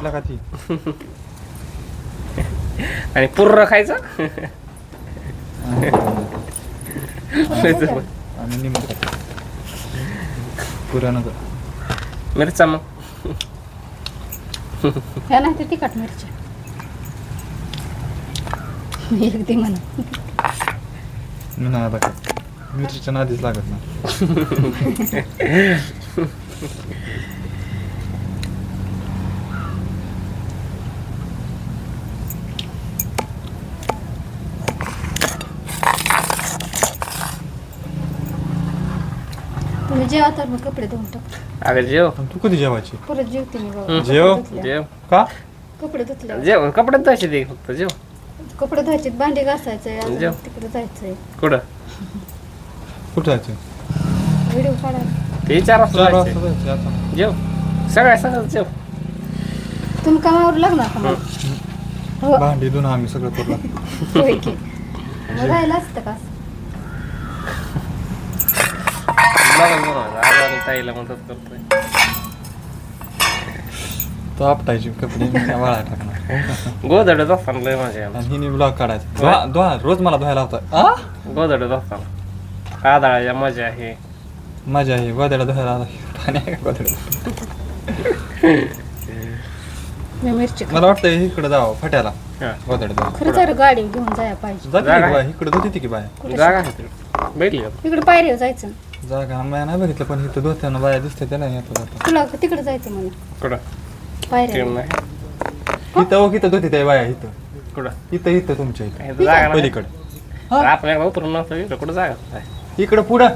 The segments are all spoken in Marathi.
तिला का ती आणि पुर्र खायचं आणि निमत पुरा नको मिरचा मग ह्या नाही तर तिखट मिरच्या एकदी म्हणा नाही आता काय मिरचीच्या नादीच लागत ना तुम्ही जेवा तर मग कपडे धुवून टाक अगं जेव पण तू कधी जेवायची परत जेवते मी बाबा जेव जेव का कपडे धुतले जेव कपड्यात द्यायचे ते फक्त जेव कपडे धुवायचे भांडी घासायचंय अजून जेव. तिकडे जायचंय कुठं कुठं जायचं व्हिडिओ काढायला ते 4 वाजता 4 वाजता जायचं. जायचं आता जेव सगळ्या सगळं जेव तुम्ही कामावर लागणार का मला? हो भांडी धुणं आम्ही सगळं करू होय की मग राहिलं असतं का असं? बघा बरोबर आज ताईला मदत करतोय तो आपटायची कपडे मी त्या वाळा टाकणार गोधडत असताना लय मजा यायला आणि हिने ब्लॉग काढायचा रोज मला धुवायला होता आ गोधडत असताना आदळाच्या मजा आहे मजा आहे गोदड्या धुवायला पाणी आहे का गोदड्या मी मिरची मला वाटतं इकडे जावं फाट्याला हा. गोदड्या धुवायला. खरं तर गाडी घेऊन जायला पाहिजे जाते जागा की बाय इकडे धुते की बाय कुठे जागा आहे तिकडे भेटली का इकडे पायरीवर जायचं जागा आम्ही नाही बघितलं पण इथं धुत्यानं बाया दिसते त्याला येतो जातो तुला तिकडे जायचं मला कुठं पायऱ्या तिकडं नाही इथं धुते त्या बाया इथं कुठं इथं तुमच्या इथं इथं जागा नाही पलीकडे आपल्याला उतरून नव्हतं इकडं कुठं जागा नाही. इकडं पुढं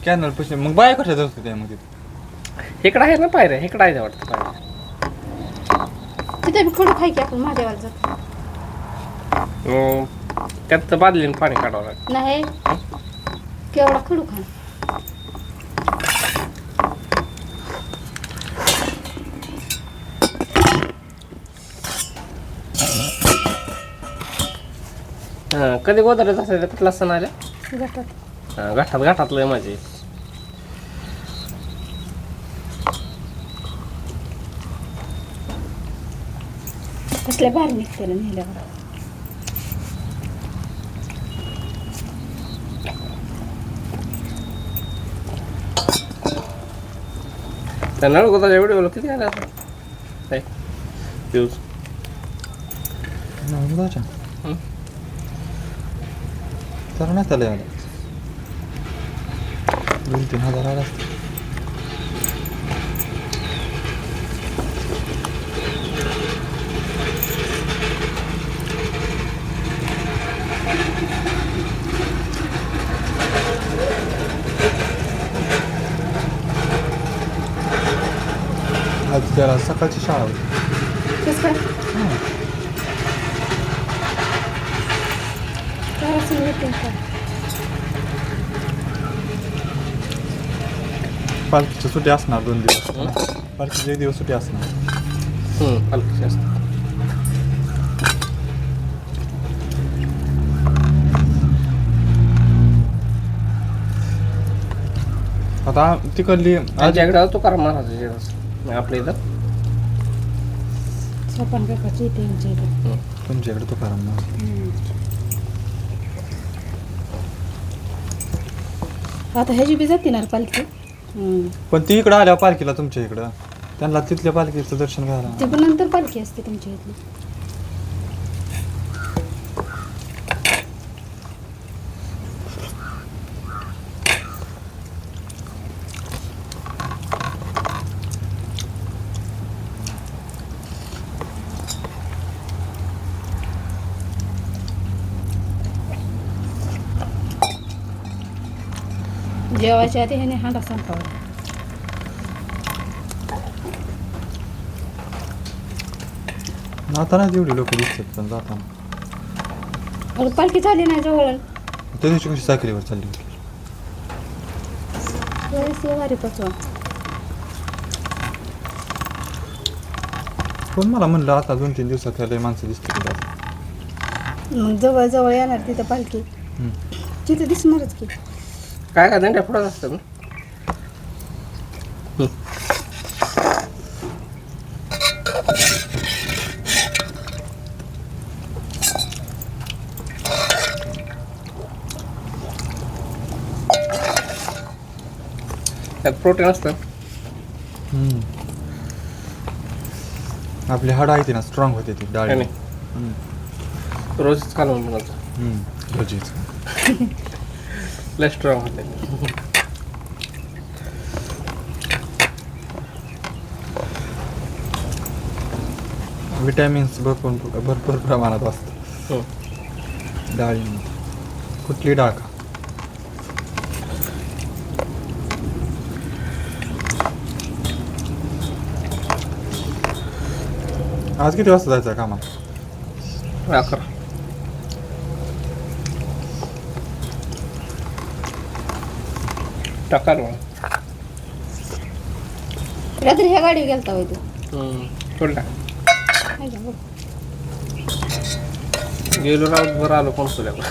कॅनल पशी मग बाया कशा धुते त्या मग तिथं इकडं आहे ना पायऱ्या इकडं आहे वाटतं पायऱ्या तिथे मी खडू खाय की आपण महादेवाला जातो त्यात तर बादलीनं पाणी काढावं लागतं नाही केवढा खडू खा कधी गोदरच असायचं कुठला सण आल्या गटात घाटात लय माझी कसल्या बाहेर निघते ना नेल्यावर त्या नळगोदाच्या व्हिडिओला किती आल्या आता काय व्ह्यूज हं? तर नाही त्याला आलं 2-3 हजार आला असतं. आज त्याला सकाळची शाळा होती कसं काय करायचं meeting का? पालखीची सुट्टी असणार 2 दिवस पालखीचे 1 दिवस सुट्टी असणार हलकी असतं आता तिकडली आमच्याकडे तुकाराम महाराज आपल्या इथं सोपान काकाची इथे यांच्या इथे तुमच्याकडे तुकाराम आता ह्याची बी जाते ना रे पालखी पण ती इकडं आल्या पालखीला तुमच्या इकडं त्यांना तिथल्या पालखीचं दर्शन घ्यायला ती पण नंतर पालखी असते तुमच्या इथली जेवायच्या आधी ह्याने हांडा संपावा आता नाही तेवढी लोक दिसतात पण जाताना अरे पालखी झाली नाही जवळ त्या दिवशी कशी साखरेवर चालली होती वारी पचवा पण मला म्हणलं आता 2-3 दिवसात त्याला माणसं दिसते मग जवळ जवळ येणार तिथं पालखी तिथं दिसणारच की काय काय दंड्या पुढं असतं ना त्यात प्रोटीन असतं. आपली हाड आहे ती ना स्ट्रॉंग होते ती डाळी. त्याने रोजच खाणं बनवतं. भजीच. लय स्ट्रॉंग होते. विटॅमिन्स भरपूर प्रमाणात असतात हो. डाळीमध्ये. कुठली डाळ का? आज किती वाजता जायचं कामाला? 11. टाकाल मला. रात्री ह्या गाडीवर गेलता होय तू? सोडला. हाय का बघ. गेलो राहत बरं आलो कोण सोल्याला.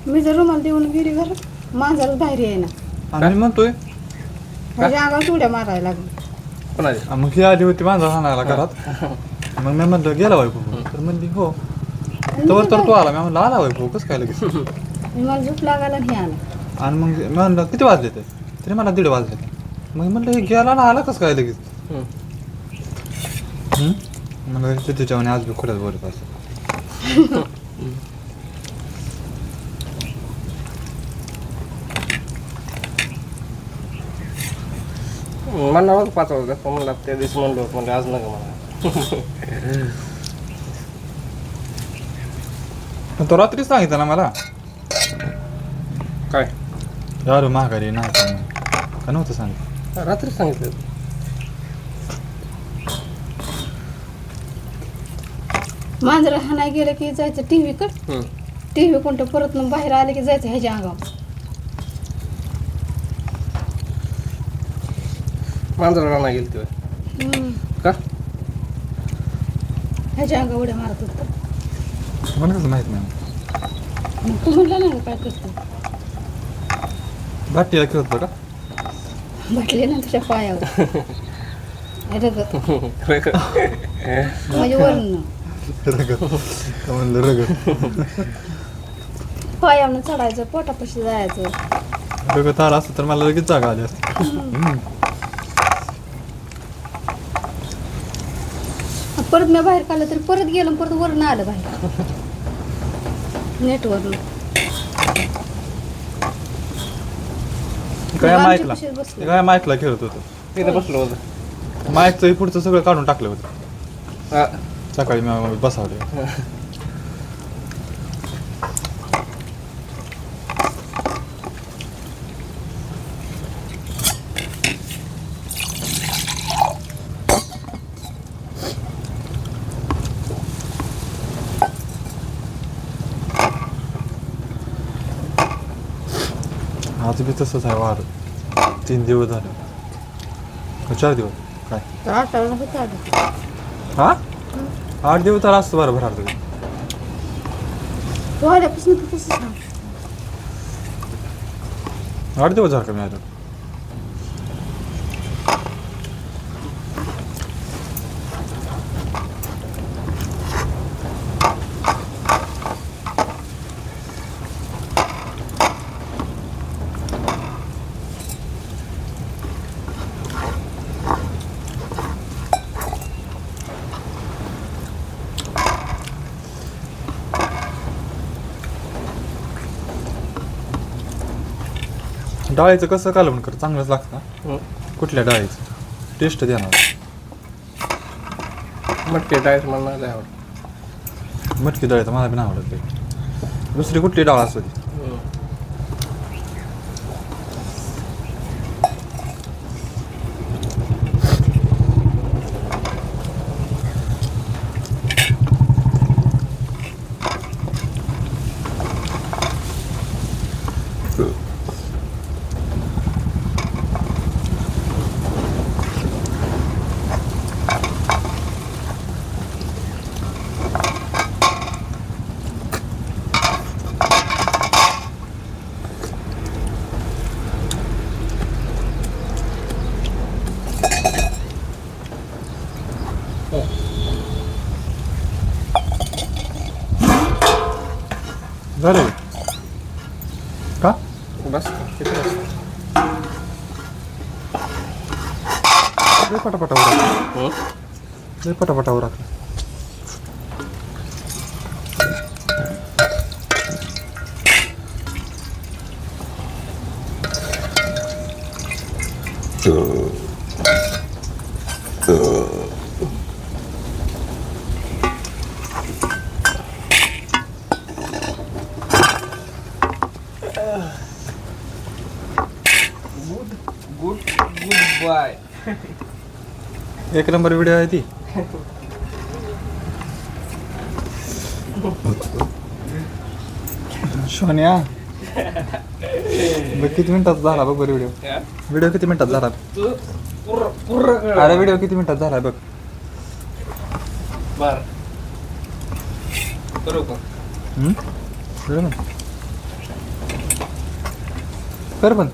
मी जर रुमाल देऊन गेली घरात मांजर बाहेर येईना. आणि मी म्हणतोय माझ्या अंगावर उड्या मारायला लागली. कोणाची? मग ही आली होती मांजर हाणायला घरात. मग मी म्हणलं गेला वैभव तर म्हणली हो. तर तू आला. मी म्हणलं आला वैभव कसं काय लगेच. मला झोप लागायला आणि हे आला. आणि मग मी म्हणलं किती वाजले ते? तरी मला 1:30 वाजले. मग म्हणलं हे गेला ना आला कसं काय लगेच. म्हणलं तिच्या आज बी खरंच बोलत असं. मला नव्हतं 5 वाजता. म्हणलं त्या दिवशी म्हणलो म्हणजे आज नका मला. पण तो रात्री सांगितलं ना मला. काय यार महागारी नाही का नव्हतं सांगितलं. रात्री सांगितलं. मांजर हाणाय गेलं की जायचं टीव्ही कड. टीव्ही कोणतं परत मग बाहेर आले की जायचं ह्याच्या अंगावर. मांजराला नाही गेली तेव्हा. का? ह्याच्या अंगावर उड्या मारत होतं. मला कसं माहित नाही. मग तू म्हणला ना काय करतो. बाटीला खेळत होता का? म्हटले ना तुझ्या पायावर रगत रगत. म्हणजे वरून रगत. म्हणलं रगत. पायावनं चढायचं पोटापाशी जायचं. रगत आला असतं तर मला लगेच जागा आली असते. परत मी बाहेर काढलं तरी परत गेलो आणि परत वरून आलं बाहेर नेटवरून. काय आमच्या माईकला पिशवीत बसलो. काय माईकला खेळत होतो. तिथं बसलो होतं. माईकचं पुढचं सगळं काढून टाकलं होतं. हा. सकाळी मी बसावले. आज बी तसंच आहे वार. 3 दिवस झाले. 4 दिवस काय? आठवलं होतं आधी. हा 8 दिवस तर असतं बरं भरार तुम्ही. तू आल्यापासून तू कसं सांग. 8 दिवस झालं का मी आलो. डाळीचं कसं कालवण कर चांगलंच लागतं. कुठल्या डाळीचं टेस्ट देणार. मटकी डायरेक्ट मला नाही आवडत. मटकी डाळीचं मला बी नाही आवडत ते. दुसरी कुठली डाळ असू दे. झालं होय. का बस किती बस लय पटापटा उरकलं. लय पटापटा उरकलं. Good bye. एक नंबर व्हिडिओ आहे ती. सोन्या बघ किती मिनिटात झाला बघ बरं व्हिडिओ. व्हिडिओ किती मिनिटात झाला. तू पूर्ण अरे व्हिडिओ किती मिनिटात झाला बघ. बर बरोबर. कर पण